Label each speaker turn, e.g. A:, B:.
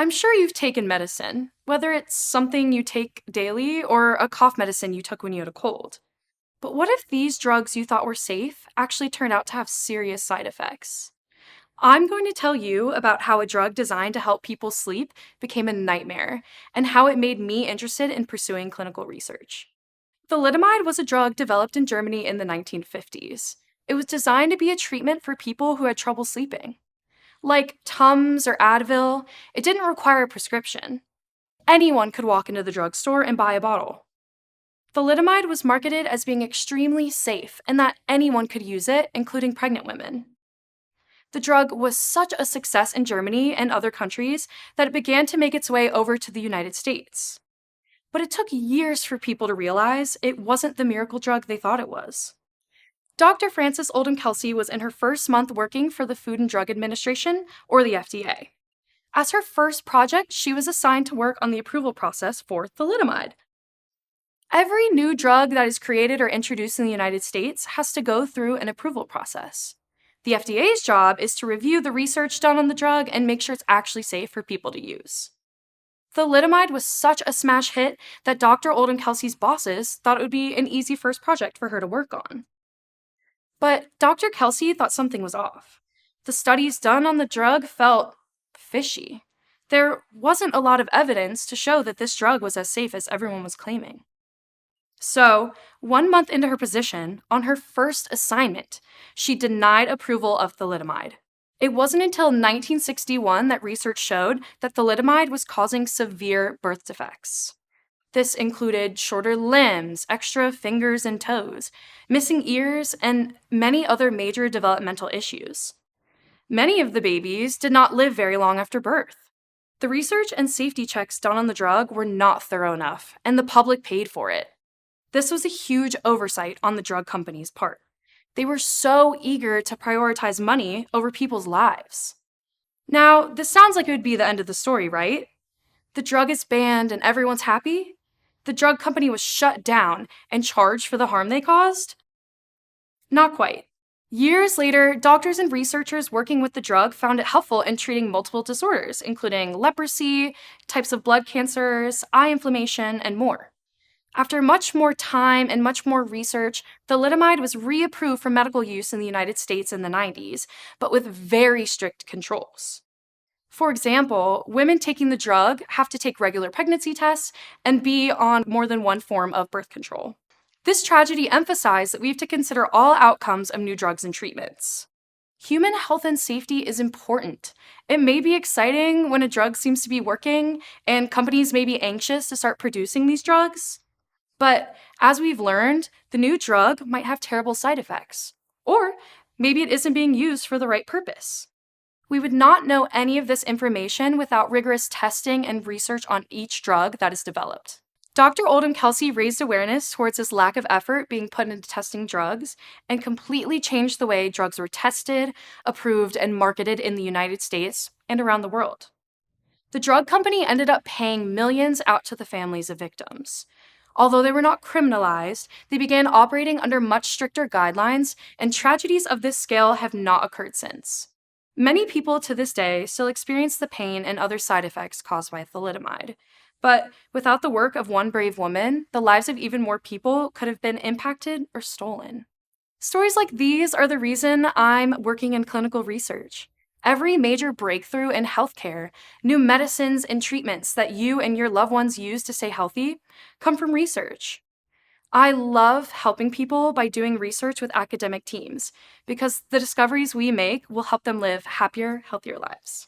A: I'm sure you've taken medicine, whether it's something you take daily or a cough medicine you took when you had a cold. But what if these drugs you thought were safe actually turned out to have serious side effects? I'm going to tell you about how a drug designed to help people sleep became a nightmare and how it made me interested in pursuing clinical research. Thalidomide was a drug developed in Germany in the 1950s. It was designed to be a treatment for people who had trouble sleeping. Like Tums or Advil, it didn't require a prescription. Anyone could walk into the drugstore and buy a bottle. Thalidomide was marketed as being extremely safe and that anyone could use it, including pregnant women. The drug was such a success in Germany and other countries that it began to make its way over to the United States. But it took years for people to realize it wasn't the miracle drug they thought it was. Dr. Frances Oldham Kelsey was in her first month working for the Food and Drug Administration, or the FDA. As her first project, she was assigned to work on the approval process for thalidomide. Every new drug that is created or introduced in the United States has to go through an approval process. The FDA's job is to review the research done on the drug and make sure it's actually safe for people to use. Thalidomide was such a smash hit that Dr. Oldham Kelsey's bosses thought it would be an easy first project for her to work on. But Dr. Kelsey thought something was off. The studies done on the drug felt fishy. There wasn't a lot of evidence to show that this drug was as safe as everyone was claiming. So, 1 month into her position, on her first assignment, she denied approval of thalidomide. It wasn't until 1961 that research showed that thalidomide was causing severe birth defects. This included shorter limbs, extra fingers and toes, missing ears, and many other major developmental issues. Many of the babies did not live very long after birth. The research and safety checks done on the drug were not thorough enough, and the public paid for it. This was a huge oversight on the drug company's part. They were so eager to prioritize money over people's lives. Now, this sounds like it would be the end of the story, right? The drug is banned and everyone's happy? The drug company was shut down and charged for the harm they caused? Not quite. Years later, doctors and researchers working with the drug found it helpful in treating multiple disorders, including leprosy, types of blood cancers, eye inflammation, and more. After much more time and much more research, thalidomide was reapproved for medical use in the United States in the 90s, but with very strict controls. For example, women taking the drug have to take regular pregnancy tests and be on more than one form of birth control. This tragedy emphasized that we have to consider all outcomes of new drugs and treatments. Human health and safety is important. It may be exciting when a drug seems to be working, and companies may be anxious to start producing these drugs. But as we've learned, the new drug might have terrible side effects. Or maybe it isn't being used for the right purpose. We would not know any of this information without rigorous testing and research on each drug that is developed. Dr. Oldham Kelsey raised awareness towards this lack of effort being put into testing drugs and completely changed the way drugs were tested, approved, and marketed in the United States and around the world. The drug company ended up paying millions out to the families of victims. Although they were not criminalized, they began operating under much stricter guidelines, and tragedies of this scale have not occurred since. Many people to this day still experience the pain and other side effects caused by thalidomide. But without the work of one brave woman, the lives of even more people could have been impacted or stolen. Stories like these are the reason I'm working in clinical research. Every major breakthrough in healthcare, new medicines and treatments that you and your loved ones use to stay healthy, come from research. I love helping people by doing research with academic teams because the discoveries we make will help them live happier, healthier lives.